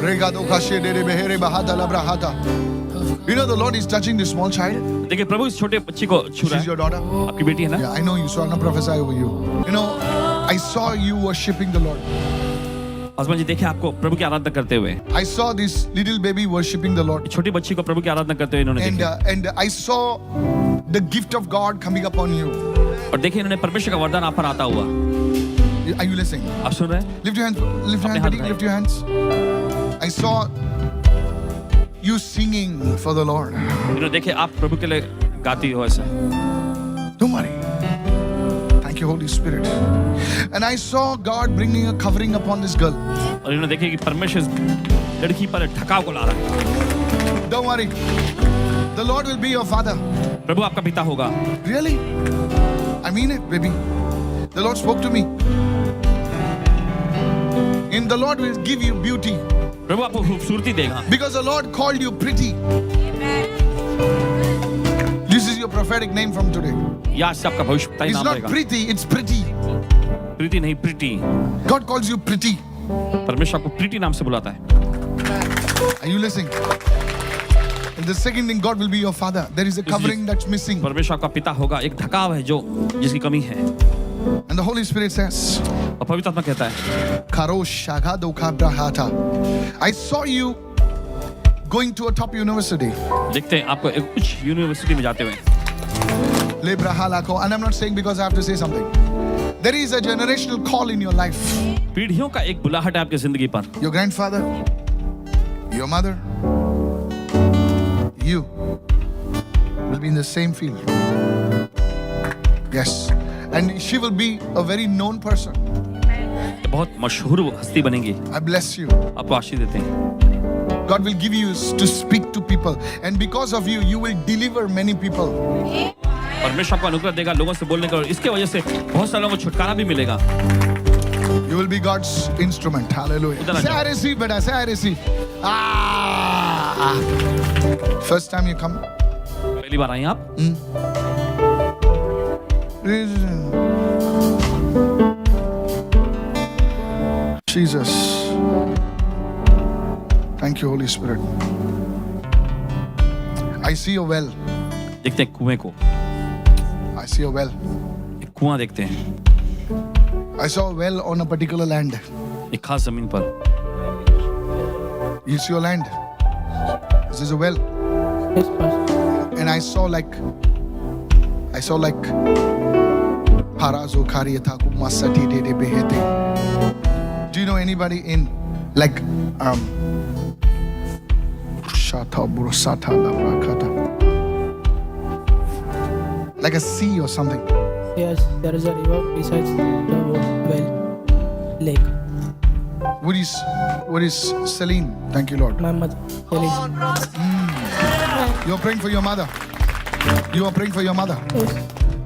You know the Lord is touching this small child. देखिए प्रभु इस छोटे बच्ची को छू रहा She's your है. daughter. आपकी बेटी है ना? Yeah, I know you. So I'm gonna prophesy over you. You know, I saw you worshiping the Lord. Husband ji देखिए आपको प्रभु की आराधना करते हुए. I saw this little baby worshiping the Lord. छोटी बच्ची को प्रभु की आराधना करते हुए इन्होंने देखा. And I saw the gift of God coming upon you. और देखिए इन्होंने परमेश्वर का वरदान आप पर आता हुआ. Are you listening? आप सुन रहे हैं? Lift your hands. Lift your hands. Buddy. Lift your hands. I saw you singing for the Lord. इन्होंने देखिए आप प्रभु के लिए गाती हो ऐसा. Don't worry. Thank you, Holy Spirit. And I saw God bringing a covering upon this girl. और इन्होंने देखिए कि परमेश्वर लड़की पर ढकाव को ला रहा है. Don't worry. The Lord will be your father. प्रभु आपका पिता होगा. Really? I mean it, baby. The Lord spoke to me. And the Lord will give you beauty. प्रभु आपको खूबसूरती देगा. Because the Lord called you pretty. This is your prophetic name from today. या आज से आपका भविष्यवाणी It's नाम not रहेगा. pretty, it's pretty. प्रीति नहीं प्रीति. God calls you pretty. परमेश्वर आपको प्रीति नाम से बुलाता है. Are you listening? And the second thing, God will be your father. There is a covering that's missing. परमेश्वर आपका पिता होगा. एक ढकाव है जो जिसकी कमी है. And the Holy Spirit says, और पवित्र आत्मा कहता है, I saw you going to a top university. देखते हैं आपको एक उच्च यूनिवर्सिटी में जाते हुए. And I'm not saying because I have to say something. There is a generational call in your life. पीढ़ियों का एक बुलाहट है आपकी जिंदगी पर. Your grandfather, your mother, you will be in the same field. Yes. And she will be a very known person. बहुत मशहूर हस्ती बनेंगी. I bless you. आपको आशीष देते हैं. God will give you to speak to people. And because of you, you will deliver many people. परमेश्वर आपको अनुग्रह देगा लोगों से बोलने का. और इसके वजह से बहुत सारे लोगों को छुटकारा भी मिलेगा. You will be God's instrument. Hallelujah. Say I receive, beta. Say I receive. First time you come. पहली बार आए आप. Jesus. Thank you, Holy Spirit. I see a well. देखते हैं कुएं को. I see a well. एक कुआं देखते हैं. I saw a well on a particular land. एक खास जमीन पर. You see your land. This is a well. Yes, Pastor. And I saw like Harazo Kariyata Kumasati de Behete. Do you know anybody in like Shata Burusata Labrakata? Like a sea or something? Yes, there is a river besides the well, lake. What is Celine? Thank you, Lord. My mother, Elise. You're praying for your mother. You are praying for your mother. Yes.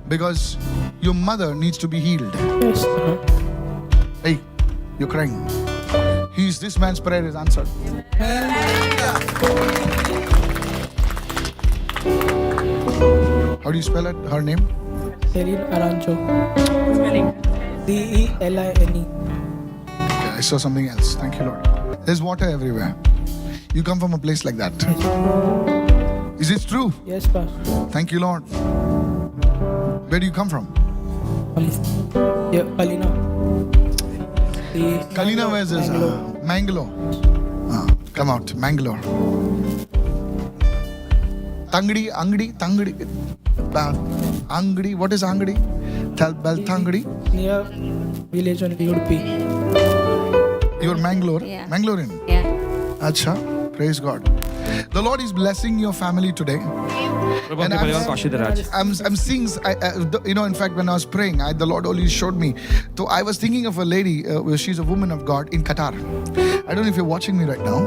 Because your mother needs to be healed. Yes. Hey, you're crying. This man's prayer is answered. How do you spell it? Her name? Celine Arancho. Spelling. Deline. Okay, I saw something else. Thank you, Lord. There's water everywhere. You come from a place like that. Is it true? Yes, Pastor. Thank you, Lord. Where do you come from? Yeah, Kalina. Kalina, where's this? Mangalore. Come out, Mangalore. Tangdi, Angdi. What is Angdi? Beltangdi. Near village on UPI. You're Mangalore? Yeah. Mangalorean? Yeah. Acha, praise God. The Lord is blessing your family today. Prabhu And आपके परिवार को आशीष दे रहा है. I'm seeing, in fact, when I was praying, the Lord only showed me. So I was thinking of a lady, she's a woman of God in Qatar. I don't know if you're watching me right now.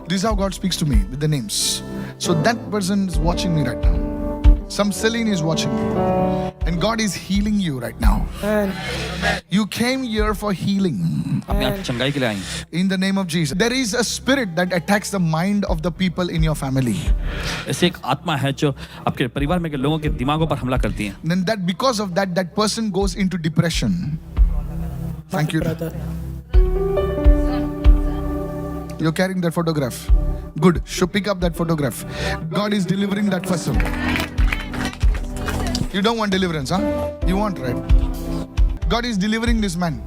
This is how God speaks to me with the names. So that person is watching me right now. Some Celine is watching me. And God is healing you right now. And You came here for healing. आप यहाँ चंगाई के लिए आए. In the name of Jesus. There is a spirit that attacks the mind of the people in your family. ऐसे एक आत्मा है जो आपके परिवार में के लोगों के दिमागों पर हमला करती है. Then that because of that person goes into depression. Thank you. brother. You're carrying that photograph. Good. Should pick up that photograph. God is delivering that person. You don't want deliverance, huh? You want, right? God is delivering this man.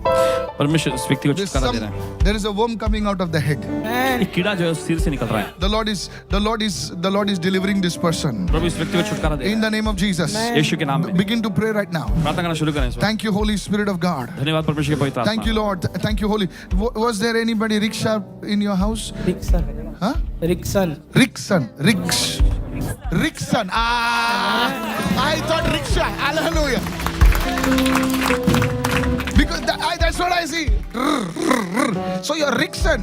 परमेश्वर इस व्यक्ति को छुटकारा दे रहा है. There is a worm coming out of the head. एक कीड़ा जो है सिर से निकल रहा है. The Lord is delivering this person. प्रभु इस व्यक्ति को छुटकारा दे. In the name of Jesus. यीशु के नाम में. Begin to pray right now. प्रार्थना करना शुरू करें इस वक्त. Thank you, Holy Spirit of God. धन्यवाद परमेश्वर के पवित्र आत्मा. Thank you, Lord. Thank you, Holy. Was there anybody rickshaw in your house? Rickson. Huh? Rickson. Rickson. I thought rickshaw. Hallelujah. Because that's what I see. So you're Rickson,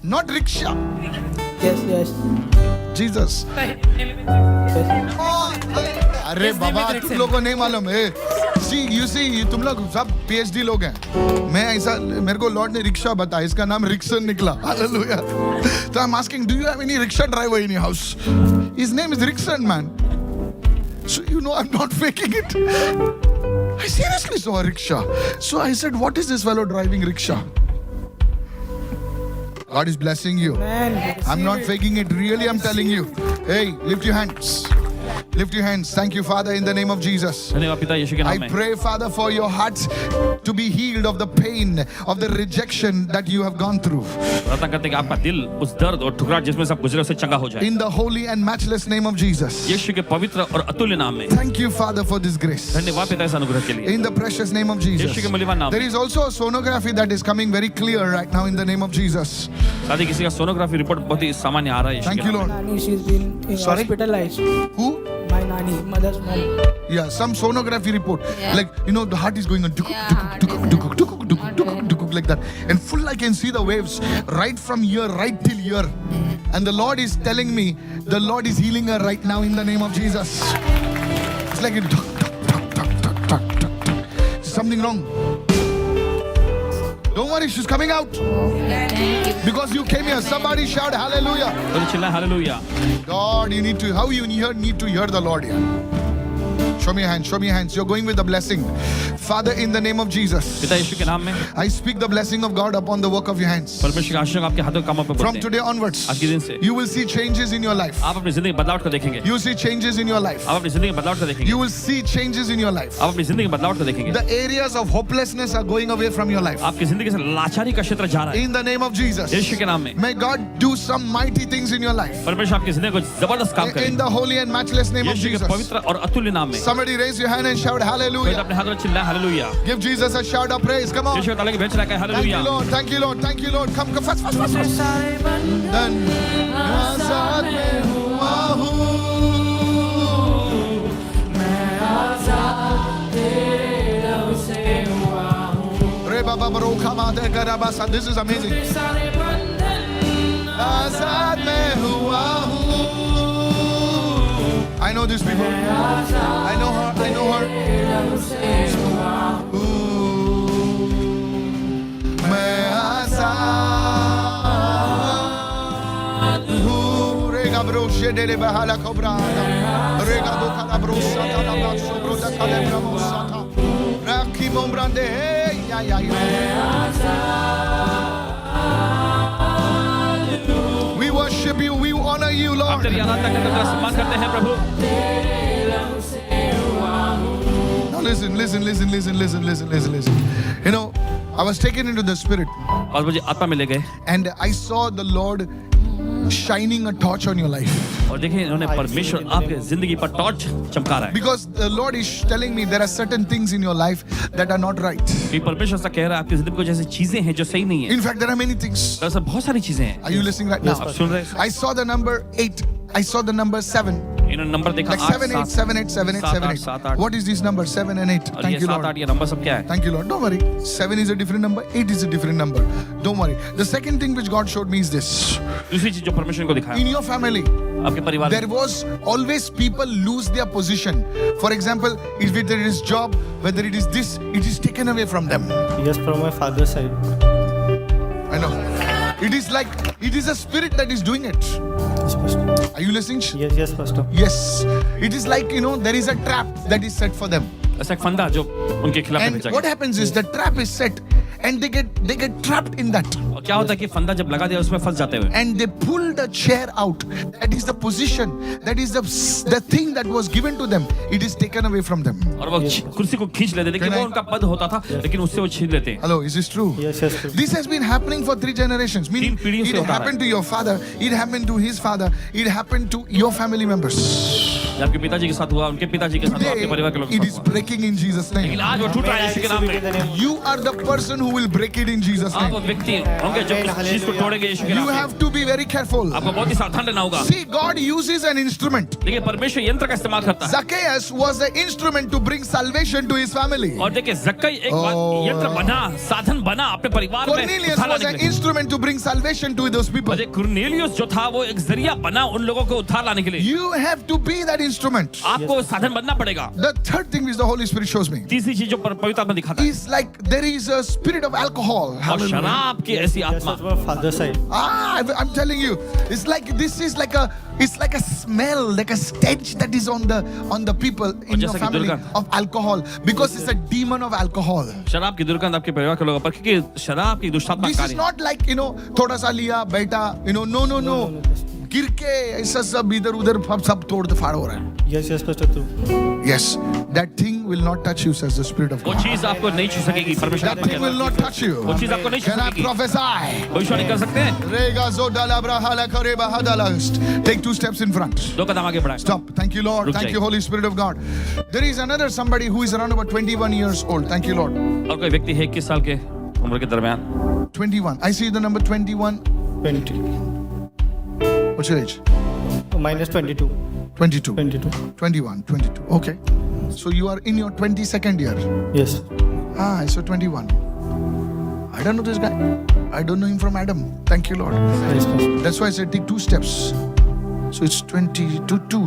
not rickshaw. Yes. Jesus. Yes. अरे बाबा तुम लोगों को नहीं मालूम है. You see, तुम लोग सब PhD लोग हैं. मैं ऐसा मेरे को लॉर्ड ने रिक्शा बताया. इसका नाम रिक्सन निकला. Hallelujah. So I'm asking, do you have any rickshaw driver in your house? His name is Rickson, man. So you know I'm not faking it. I seriously saw a rickshaw. So I said, what is this fellow driving rickshaw? God is blessing you. Man, I'm not faking it. Really, I'm telling you. Hey, lift your hands. Lift your hands. Thank you, Father, in the name of Jesus. धन्यवाद पिता यीशु के नाम I में. pray, Father, for your hearts to be healed of the pain, of the rejection that you have gone through. प्रार्थना करते हैं कि आपका दिल उस दर्द और ठुकराहट जिसमें सब गुजरे उससे चंगा हो जाए. In the holy and matchless name of Jesus. यीशु के पवित्र और अतुल्य नाम में. Thank you, Father, for this grace. धन्यवाद पिता इस अनुग्रह के लिए. In the precious name of Jesus. यीशु के मूल्यवान नाम There में. is also a sonography that is coming very clear right now in the name of Jesus. साथ ही किसी का सोनोग्राफी रिपोर्ट बहुत ही सामान्य आ रहा है. Thank you, Lord. Nani, she's been Sorry? hospitalized. Who? My Nani, mother's mom. Yeah, some sonography report. Like, the heart is going on like that. And full I can see the waves right from here, right till here. And the Lord is telling me, the Lord is healing her right now in the name of Jesus. It's like something wrong. Don't worry, she's coming out. Because you came here. Somebody shout hallelujah. बोलो चिल्लाएं hallelujah. God, you need to hear the Lord here. Show me your hands, show me your hands. You're going with the blessing. Father, in the name of Jesus, पिता यीशु के नाम में. I speak the blessing of God upon the work of your hands. परमेश्वर के आशीर्वाद आपके हाथों के कामों पे From बोलते हैं. today onwards, आज के दिन से you will see changes in your life. आप अपनी जिंदगी में बदलाव को देखेंगे. You will see changes in your life. आप अपनी जिंदगी में बदलाव को देखेंगे. You will see changes in your life. आप अपनी जिंदगी में बदलाव को देखेंगे. The areas of hopelessness are going away from your life. आपकी जिंदगी से लाचारी का क्षेत्र जा रहा है. In the name of Jesus, यीशु के नाम में. may God do some mighty things in your life. परमेश्वर आपकी जिंदगी को जबरदस्त काम करे. In the holy and matchless name of यीशु के Jesus. पवित्र और अतुल्य नाम में. Somebody raise your hand and shout कोई hallelujah. अपने हाथ में चिल्लाए hallelujah. Give Jesus a shout of praise. Come on. यीशु को ताली के भेज रहा है Thank you, hallelujah. Lord. Thank you, Lord. Thank you, Lord. Come fast. Then आजाद मैं हुआ हूँ. मैं आजाद तेरे लव से हुआ हूँ. रे बाबा बरोखा माते कराबासा. This is amazing. आजाद मैं हुआ हूँ. I know these people. I know her. मैं आजाद हूँ. रेगा ब्रोशे डेले बहाला कोब्रादा. रेगा बोकाला ब्रोसा ताला ब्रोशो ब्रोदा काले ब्रोसा था. राखी मोम्ब्रांडे या. We worship you. We honor you, आप Lord. तेरी आराधना करते हैं, सम्मान करते हैं प्रभु. Now listen. I was taken into the spirit और मुझे आत्मा में ले गए. and I saw the Lord shining a torch on your life. और देखिए इन्होंने परमेश्वर आपके जिंदगी पर टॉर्च चमका रहा है. Because the Lord is telling me there are certain things in your life that are not right. कि परमेश्वर ऐसा कह रहा है आपकी जिंदगी को जैसे चीजें हैं जो सही नहीं है. In fact, there are many things. दरअसल बहुत सारी चीजें हैं. Are you listening right now? आप सुन रहे हैं? I saw the number 8. I saw the number 7. इन्होंने नंबर देखा Like 7, 8, 7, 8, 7, 8, 7, 8. What is this number? 7 and 8. और Thank ये you, 7 Lord. 8 ये नंबर सब क्या है? Thank you, Lord. Don't worry. 7 is a different number. 8 is a different number. Don't worry. The second thing which God showed me is this. दूसरी चीज जो परमेश्वर को दिखाया In your family, आपके परिवार there में was always people lose their position. For example, if it is job, whether it is this, it is taken away from them. Yes, from my father's side. I know. It is like, it is a spirit that is doing it. Yes, Pastor. Are you listening? Yes, Pastor. Yes. It is like, there is a trap that is set for them. ऐसा एक फंदा जो उनके खिलाफ And भेजा what गया. happens is the trap is set and they get trapped in that. और क्या होता है कि फंदा जब लगा दिया उसमें फंस जाते हुए, And they pull the chair out. That is the position. That is the thing that was given to them. It is taken away from them. और वो कुर्सी को खींच लेते, लेकिन Can वो I- उनका पद होता था, लेकिन उससे वो छीन लेते हैं। Hello, is this true? Yes, yes, true. This has been happening for 3 generations. Meaning, तीन पीढ़ियों से it होता happened to your father, it happened to his father, it happened to your family members. जब आपके पिताजी के साथ हुआ, उनके पिताजी के साथ हुआ, आपके परिवार के लोगों Today, के it is साथ हुआ। breaking in Jesus' लेकिन name. आज वो टूट रहा है यीशु के नाम में। You are the person who will break it in Jesus' आप वो name. व्यक्ति होंगे जो इस चीज को तोड़ेंगे यीशु के You नाम में। have to be very careful. आपको बहुत ही सावधान रहना होगा। See, God uses an instrument. देखिए परमेश्वर यंत्र का इस्तेमाल करता है। Zacchaeus was the instrument to bring salvation to his family. और देखिए जक्कई एक Oh. यंत्र बना, साधन बना अपने परिवार में Cornelius उद्धार was लाने an के लिए। instrument to bring salvation to those people. और ये कुरनेलियुस जो था वो एक जरिया बना उन लोगों को उद्धार लाने के लिए। You have to be that instrument. आपको साधन बनना पड़ेगा। The third thing which the Holy Spirit shows me तीसरी चीज जो पवित्र आत्मा दिखाता है, is like there is a spirit of alcohol. और Hallelujah. शराब की ऐसी Yes, आत्मा। that's my father's side. I'm telling you, it's like a smell, like a stench that is on the people in your जैसा कि family दुर्गंध। of alcohol, because it's a demon of alcohol. शराब की दुर्गंध आपके परिवार के लोगों पर, क्योंकि शराब की दुष्टात्मा This is कार्य। not like, थोड़ा सा लिया बेटा, no. गिर के ऐसा सब इधर उधर सब तोड़ फाड़ हो रहा है. Yes, yes, Pastor, true. Yes, that thing will not touch you, says the Spirit of वो God. चीज आपको नहीं छू सकेगी परमेश्वर That thing will not touch you. वो चीज आपको नहीं छू Can I सकेगी। prophesy? भविष्यवाणी कर सकते हैं। Rega zodala brahala kareba hadalast. Take 2 steps in front. 2 कदम आगे बढ़ाएं। Stop. Thank you, Lord. रुक Thank जाइए। you, Holy Spirit of God. There is another somebody who is around about 21 years old. Thank you, Lord. और कोई व्यक्ति है 21 साल के उम्र के दरमियान। 21. I see the number 21. 20. What's your age? Minus 22. 22. 22. 21. 22. Okay. So you are in your 22nd year. Yes. I saw 21. I don't know this guy. I don't know him from Adam. Thank you, Lord. Yes, Pastor. That's why I said take 2 steps. So it's 22, 2.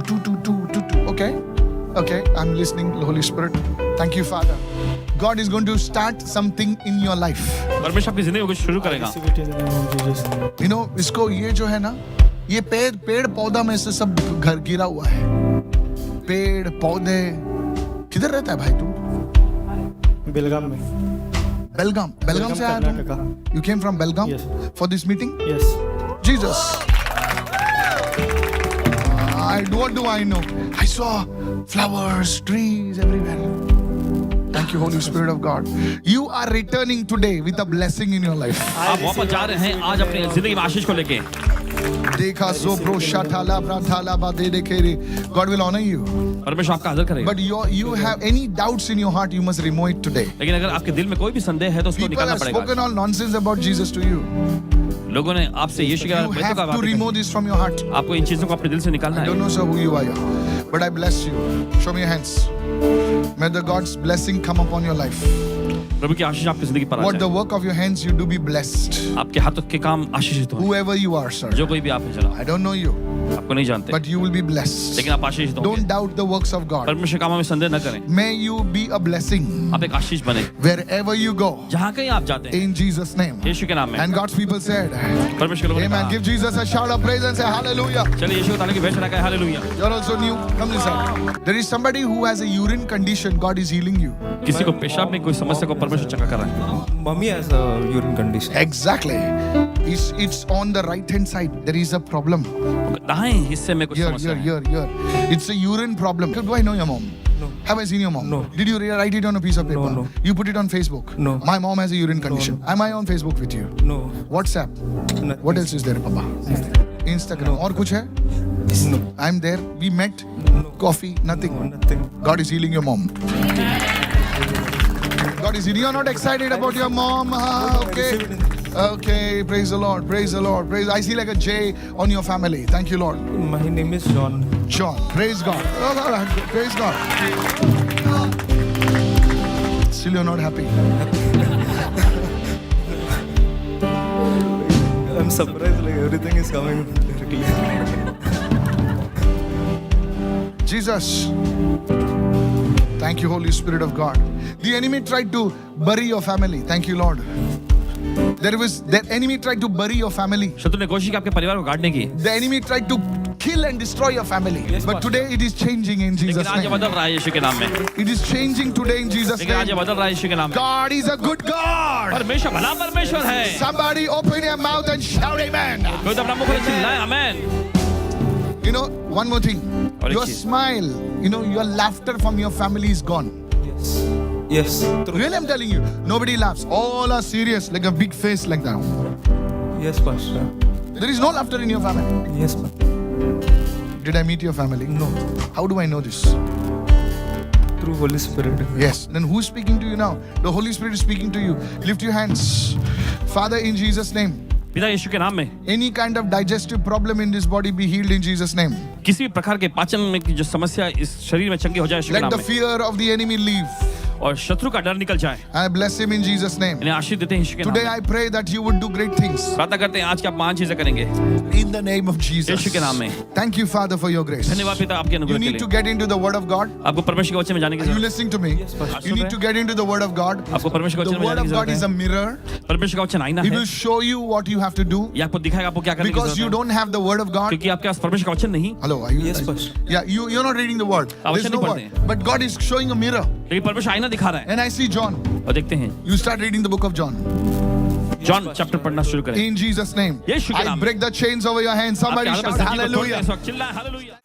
Okay. I'm listening, Holy Spirit. Thank you, Father. God is going to start something in your life. परमेश्वर आपकी जिंदगी को शुरू करेगा। Receive it in the name of Jesus. इसको ये जो है ना, ये पेड़ पौधा में से सब घर गिरा हुआ है. पेड़ पौधे. किधर रहता है भाई तू? Belgaum में. Belgaum से आया Karnataka. तुम? You came from Belgaum Yes. for this meeting? Yes. Jesus. What do I know? I saw flowers, trees everywhere. Thank you, Holy Spirit of God. You are returning today with a blessing in your life. आप वापस जा रहे हैं आज अपनी जिंदगी में आशीष को लेके। Dekha zobro shatala bratala badede kere. God will honor you. परमेश्वर आपका आदर करेगा। But you have any doubts in your heart, you must remove it today. लेकिन अगर आपके दिल में कोई भी संदेह है तो उसको People निकालना have spoken पड़ेगा। all nonsense about Jesus to you. लोगों ने आपसे यीशु के You बारे में have का to बात remove की। this from your heart. आपको इन चीजों को अपने दिल से निकालना I don't है। know, sir, who you are, but I bless you. Show me your hands. May the God's blessing come upon your life. प्रभु की आशीष आपकी जिंदगी पर आ What the जाए। work of your hands, you do be blessed. आपके हाथों के काम आशीषित हो। Whoever you are, sir. जो कोई भी आप में चला, I don't know you, आपको नहीं जानते, but you will be blessed. लेकिन आप आशीषित Don't होंगे। doubt the works of God. परमेश्वर के कामों में संदेह न करें। May you be a blessing आप एक आशीष बने wherever you go. जहाँ कहीं आप जाते हैं In Jesus' name. यीशु के नाम में। And God's people said, परमेश्वर के लोगों ने Amen. कहा, Give Jesus a shout of praise and say hallelujah. चलिए यीशु को ताली की भेंट चढ़ाकर hallelujah. You're also new. Come this side. There is somebody who has a urine condition. God is healing you. किसी को पेशाब में कोई समस्या को परमेश्वर चंगा कर रहा है। Mommy has a urine condition. Exactly. It's on the right hand side. There is a problem. दाएं हिस्से में कुछ समस्या है। Here. It's a urine problem. Do I know your mom? No. Have I seen your mom? No. Did you write it on a piece of paper? No. You put it on Facebook? No. My mom has a urine condition. Am I on Facebook with you? No. WhatsApp? Nothing. What else is there, Papa? Instagram? और कुछ है? No. I'm there. We met. Coffee? Nothing. No, nothing. God is healing your mom. God is healing. You're not excited about your mom. Okay. Okay. Praise the Lord. Praise the Lord. I see like a J on your family. Thank you, Lord. My name is John. John. Praise God. Oh, praise God. Still you're not happy. I'm surprised like everything is coming directly. Jesus. Thank you, Holy Spirit of God. The enemy tried to bury your family. Thank you, Lord. The enemy tried to bury your family. शत्रु ने कोशिश की आपके परिवार को काटने की। The enemy tried to kill and destroy your family. But today it is changing in Jesus' लेकिन आज ये name. बदल रहा है यीशु के नाम में. It is changing today in Jesus' लेकिन आज ये name. बदल रहा है यीशु के नाम में. God is a good God. परमेश्वर भला परमेश्वर है. Somebody open your mouth and shout amen. कोई तो अपना मुख खोल चिल्लाए आमेन. You know, one more thing. और एक Your चीज. smile, you know, your laughter from your family is gone. Yes. Yes. True. Really, I'm telling you, nobody laughs. All are serious, like a big face like that. Yes, Pastor. There is no laughter in your family. Yes, Pastor. Did I meet your family? No. How do I know this? Through Holy Spirit. Yes. Then who's speaking to you now? The Holy Spirit is speaking to you. Lift your hands. Father, in Jesus' name, पिता यीशु के नाम में any kind of digestive problem in this body be healed in Jesus' name. किसी भी प्रकार के पाचन में की जो समस्या इस शरीर में चंगी हो जाए यीशु के Let नाम the में. fear of the enemy leave. और शत्रु का डर निकल जाए. I bless him in Jesus' name. इन्हें आशीष देते हैं यीशु के नाम Today में. I pray that you would do great things प्रार्थना करते हैं आज के आप महान चीजें करेंगे in the name of Jesus. यीशु के नाम में. Thank you, Father, for your grace. धन्यवाद पिता आपके You अनुग्रह के need to लिए. get into the Word of God. आपको परमेश्वर के वचन में जाने की Are you जरूरत listening to me? Pastor. You need to get into the Word of God. आपको परमेश्वर के The वचन में Word जाने of की God जरूरत is a है. mirror. परमेश्वर का वचन आईना It है. will show you what you have to do. ये आपको दिखाएगा आपको क्या करने की Because you जरूरत है. don't have the Word of God. क्योंकि आपके पास परमेश्वर का वचन नहीं. Hello, are you? Yes, Pastor. Yeah, you're not reading the Word. आप There's वचन no नहीं Word. पढ़ते. But God is showing a mirror. लेकिन परमेश्वर आईना दिखा रहा है. And I see John. और देखते हैं You start reading the book of John. John chapter पढ़ना शुरू करें. In Jesus' name. यीशु के I नाम में. break the chains over your hands. Somebody आपके shout हाथ में सभी को तोड़ दें hallelujah. इस वक्त. चिल्लाएं हालेलुया.